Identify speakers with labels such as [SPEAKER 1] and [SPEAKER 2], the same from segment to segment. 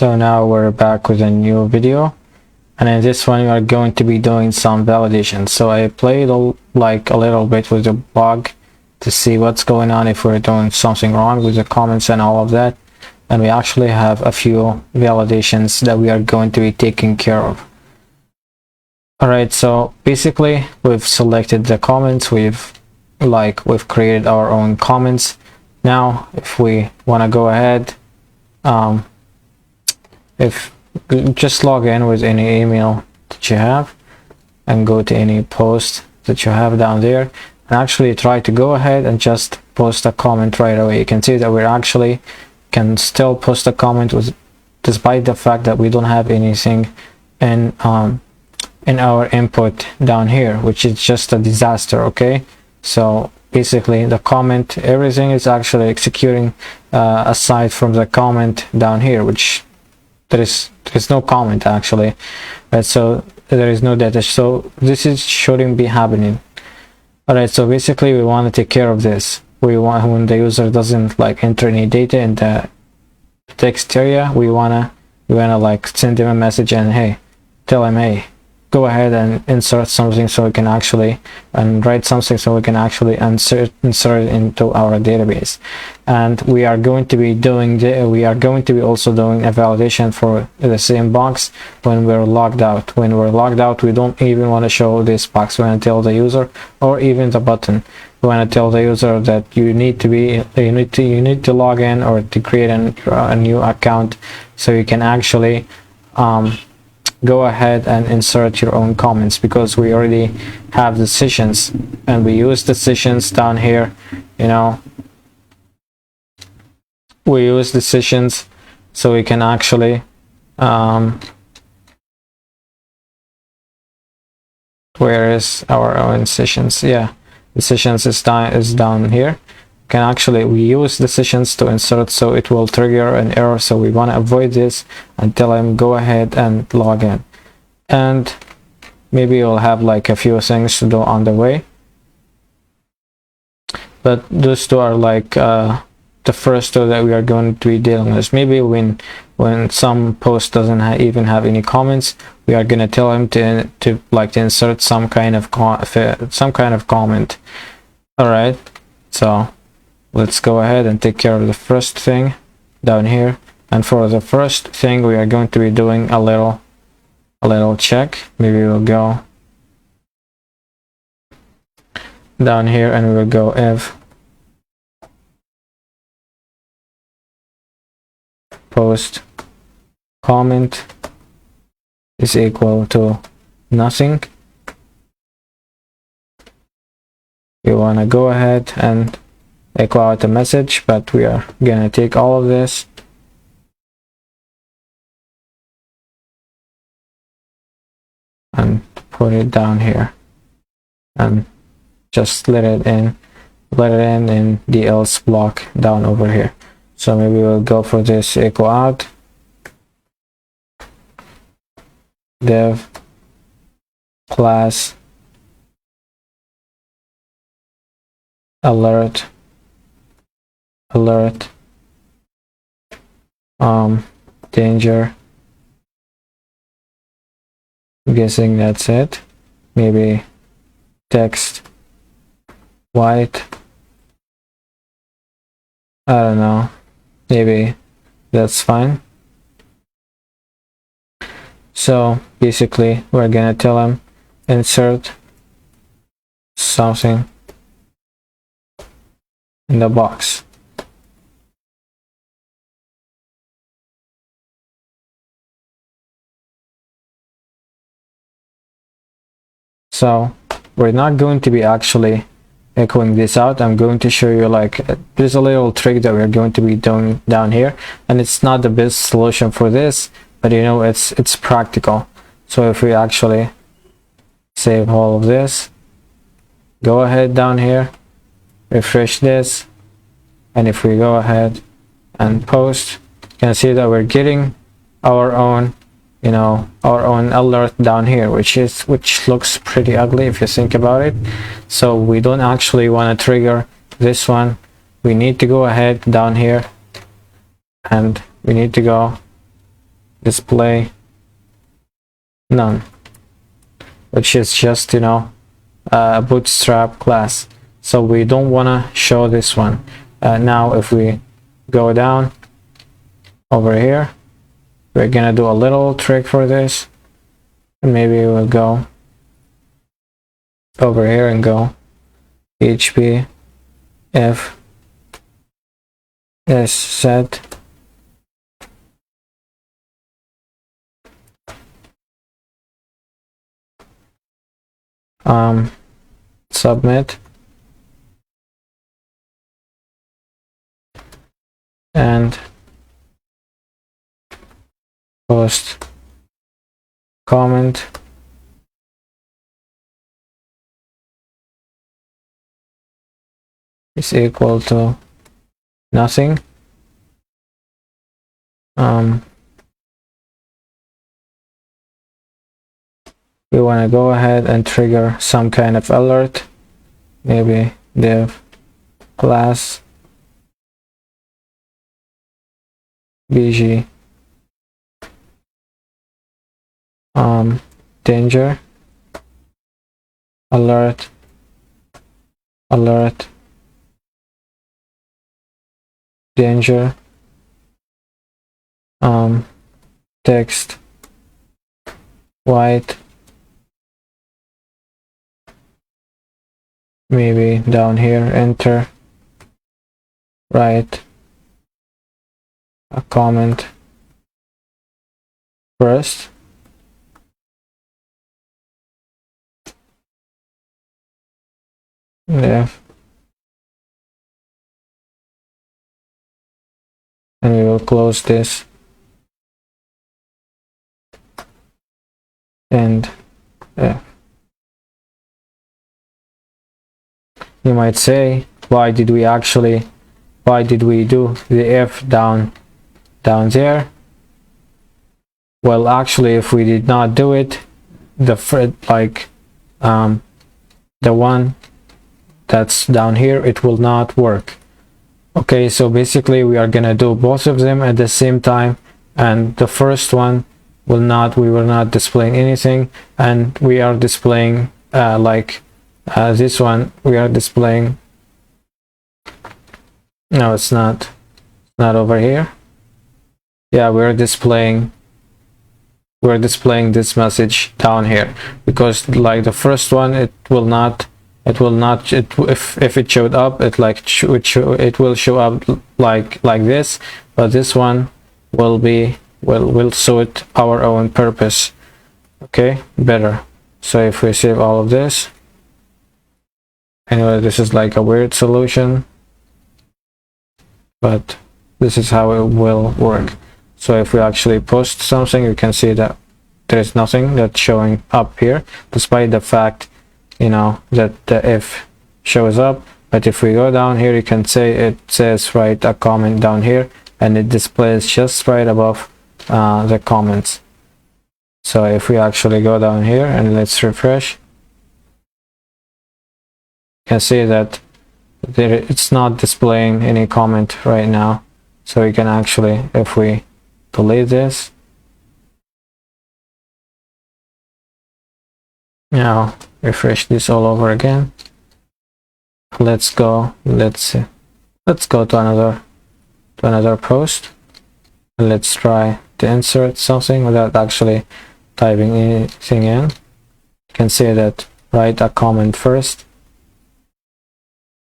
[SPEAKER 1] So now we're back with a new video, and in this one we are going to be doing some validation. So I played like a little bit with the bug to see what's going on, if we're doing something wrong with the comments and all of that, and we actually have a few validations that we are going to be taking care of. Alright, so basically we've selected the comments, we've created our own comments. Now if we want to go ahead, if just log in with any email that you have and go to any post that you have down there and actually try to go ahead and just post a comment right away. You can see that we actually can still post a comment despite the fact that we don't have anything in our input down here, which is just a disaster. Okay, so basically the comment, everything is actually executing aside from the comment down here, which there is no comment actually, right? So there is no data, so this shouldn't be happening. All right, so basically we want to take care of this. We want, when the user doesn't enter any data in the text area, we wanna send him a message and hey, tell him, hey, go ahead and insert something so we can actually, and write something so we can actually insert it into our database. And we are going to be also doing a validation for the same box when we're logged out. When we're logged out, we don't even want to show this box. We want to tell the user, or even the button, we want to tell the user that you need to log in or to create a new account so you can actually go ahead and insert your own comments, because we already have decisions and we use decisions down here. You know, we use decisions so we can actually where is our own decisions? Yeah, decisions is down here. We use decisions to insert, so it will trigger an error, so we want to avoid this and tell him go ahead and log in. And maybe you'll have a few things to do on the way, but those two are the first two that we are going to be dealing with. Maybe when some post doesn't even have any comments, we are going to tell him to insert some kind of comment. All right, so let's go ahead and take care of the first thing down here. And for the first thing, we are going to be doing a little check. Maybe we'll go down here and we will go if post comment is equal to nothing. We want to go ahead and echo out a message, but we are gonna take all of this and put it down here and just let it in the else block down over here. So maybe we'll go for this echo out dev class alert danger. I'm guessing that's it. Maybe text white, I don't know, maybe that's fine. So basically we're gonna tell him insert something in the box. So we're not going to be actually echoing this out. I'm going to show you there's a little trick that we're going to be doing down here, and it's not the best solution for this, but you know, it's practical. So if we actually save all of this, go ahead down here, refresh this, and if we go ahead and post, you can see that we're getting our own alert down here, which looks pretty ugly if you think about it. So we don't actually want to trigger this one. We need to go ahead down here and we need to go display none, which is just, you know, a Bootstrap class. So we don't want to show this one. Now if we go down over here, we're gonna do a little trick for this, and maybe we'll go over here and go PHP if is set submit and post comment is equal to nothing. We want to go ahead and trigger some kind of alert, maybe div class bg danger alert danger text white, maybe down here enter, write a comment first, div, and we will close this and you might say, why did we do the if down there? Well, actually, if we did not do it, the one that's down here, it will not work. Okay, so basically we are gonna do both of them at the same time, and the first one we were not displaying anything, and we are displaying this one we are displaying, no, it's not over here. Yeah, we're displaying this message down here, because like the first one, it will not if it showed up, it will show up like this, but this one will suit our own purpose, okay, better. So if we save all of this, anyway, this is like a weird solution, but this is how it will work. So if we actually post something, you can see that there is nothing that's showing up here, despite the fact, you know, that the if shows up. But if we go down here, you can say it says write a comment down here, and it displays just right above the comments. So if we actually go down here and let's refresh, you can see that it's not displaying any comment right now. So we can actually, if we delete this, now refresh this all over again, let's go to another post, and let's try to insert something without actually typing anything in. You can see that write a comment first.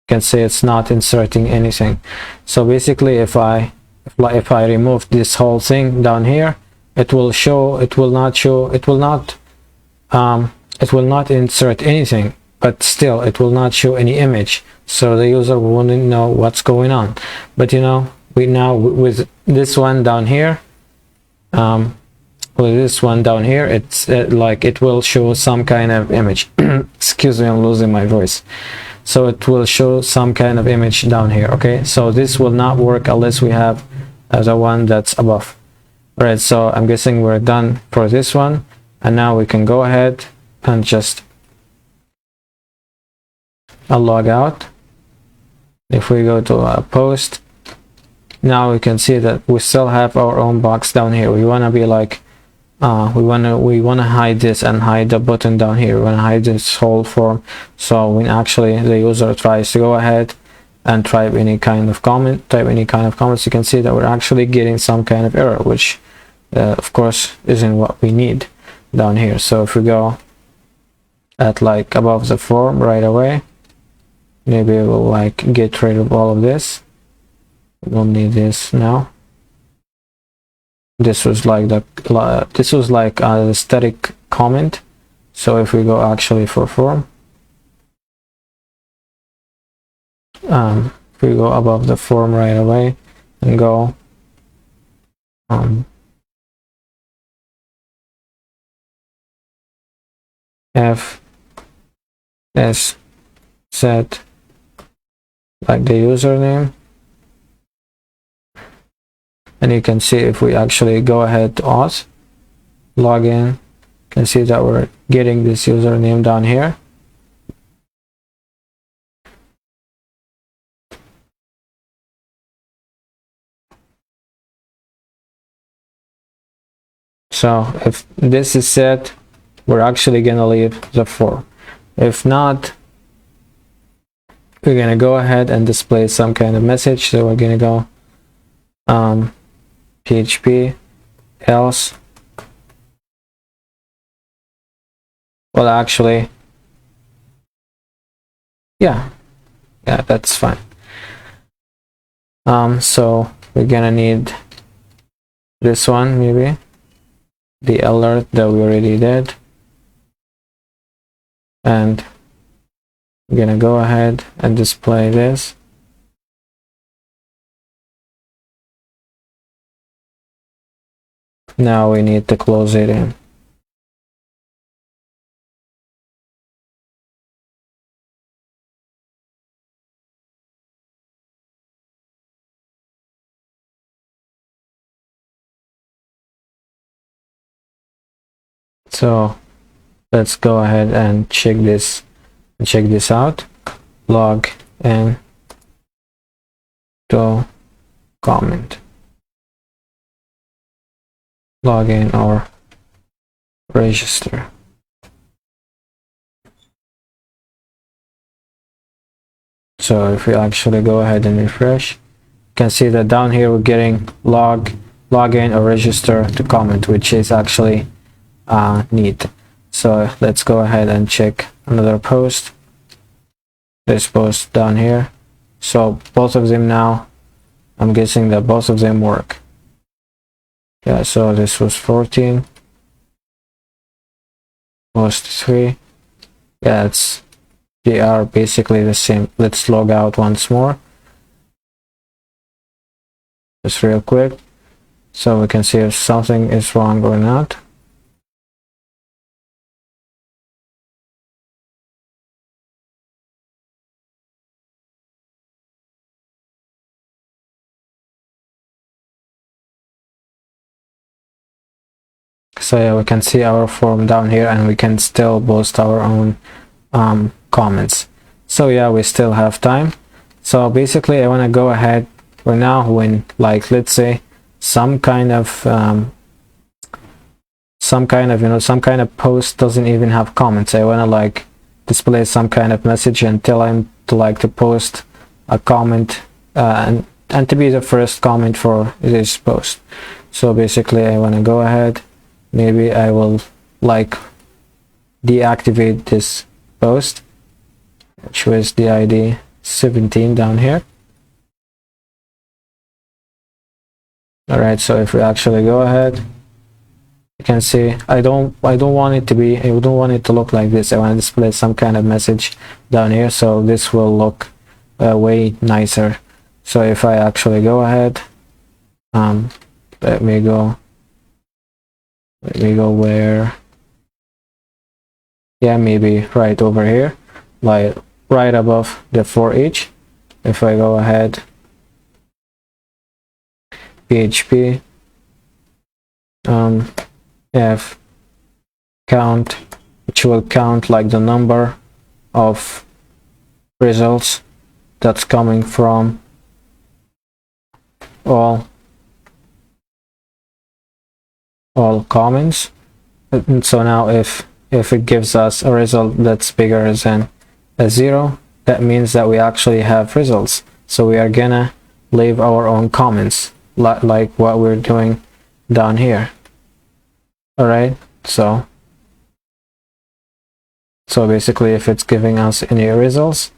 [SPEAKER 1] You can see it's not inserting anything. So basically, if I remove this whole thing down here, it will not insert anything, but still it will not show any image, so the user won't know what's going on. But you know, with this one down here, it's like it will show some kind of image. Excuse me, I'm losing my voice. So it will show some kind of image down here. Okay, so this will not work unless we have the one that's above. All right, so I'm guessing we're done for this one, and now we can go ahead and just log out. If we go to a post, now we can see that we still have our own box down here. We want to be like we want to hide this and hide the button down here. We want to hide this whole form, so when actually the user tries to go ahead and type any kind of comments, you can see that we're actually getting some kind of error, which of course isn't what we need down here. So if we go at like above the form right away, maybe we'll like get rid of all of this. We don't need this now. This was like a static comment. So if we go actually for form, if we go above the form right away and go f s set like the username, and you can see if we actually go ahead to auth login, you can see that we're getting this username down here. So if this is set, we're actually gonna leave the form. If not, we're gonna go ahead and display some kind of message. So we're gonna go PHP else. Well, actually, yeah, that's fine. So we're gonna need this one, maybe the alert that we already did, and I'm gonna go ahead and display this. Now we need to close it in. So let's go ahead and check this out. Log in to comment, login or register. So if we actually go ahead and refresh, you can see that down here we're getting login or register to comment, which is actually neat. So let's go ahead and check another post, this post down here. So both of them now, I'm guessing that both of them work. Yeah, so this was 14, post 3. Yeah, they are basically the same. Let's log out once more, just real quick, so we can see if something is wrong or not. So yeah, we can see our form down here, and we can still post our own comments. So yeah, we still have time. So basically I want to go ahead for now, when like let's say some kind of post doesn't even have comments, I want to like display some kind of message and tell him to post a comment and to be the first comment for this post. So basically I want to go ahead, maybe I will like deactivate this post, which was the ID 17 down here. Alright, so if we actually go ahead, you can see I don't want it to look like this. I want to display some kind of message down here, so this will look way nicer. So if I actually go ahead, let me go where, yeah, maybe right over here, like right above the for each. If I go ahead, PHP f count, which will count like the number of results that's coming from all comments. And so now if it gives us a result that's bigger than a 0, that means that we actually have results. So we are gonna leave our own comments, like what we're doing down here. All right, so basically if it's giving us any results,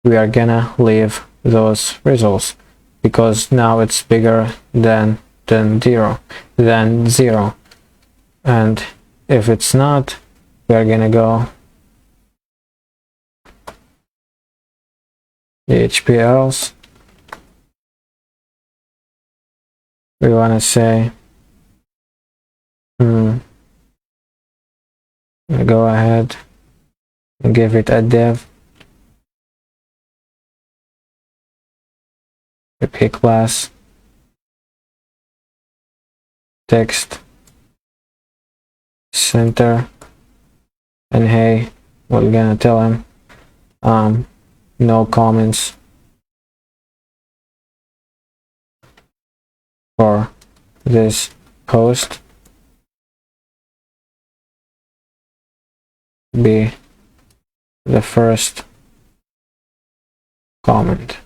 [SPEAKER 1] we are gonna leave those results, because now it's bigger than 0. And if it's not, we are gonna go PHP else. We want to say go ahead and give it a div, a class, text, center, and hey, we're gonna tell him no comments for this post, be the first comment.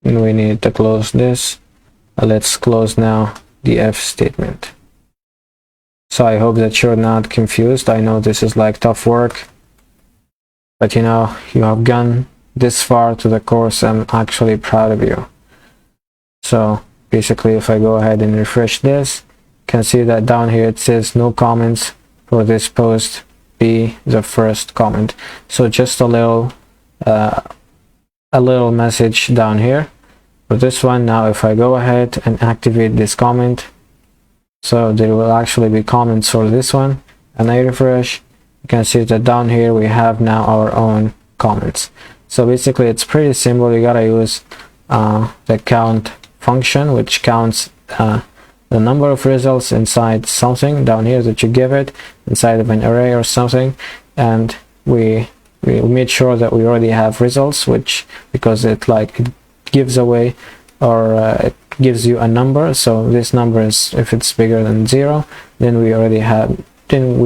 [SPEAKER 1] And we need to close this. Let's close now the if statement. So I hope that you're not confused. I know this is like tough work, but you know, you have gone this far to the course. I'm actually proud of you. So basically, if I go ahead and refresh this, you can see that down here it says no comments for this post, be the first comment. So just a little message down here for this one. Now if I go ahead and activate this comment, so there will actually be comments for this one, and I refresh, you can see that down here we have now our own comments. So basically it's pretty simple. You gotta use the count function, which counts the number of results inside something down here that you give it inside of an array or something, and we made sure that we already have results, which because it gives away, or it gives you a number. So this number is, if it's bigger than 0, then we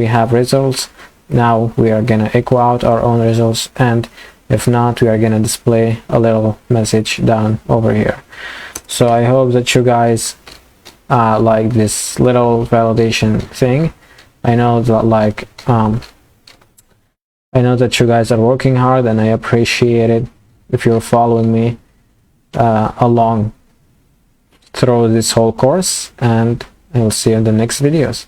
[SPEAKER 1] have results. Now we are gonna echo out our own results, and if not, we are gonna display a little message down over here. So I hope that you guys like this little validation thing. I know that I know that you guys are working hard, and I appreciate it if you're following me along through this whole course, and I will see you in the next videos.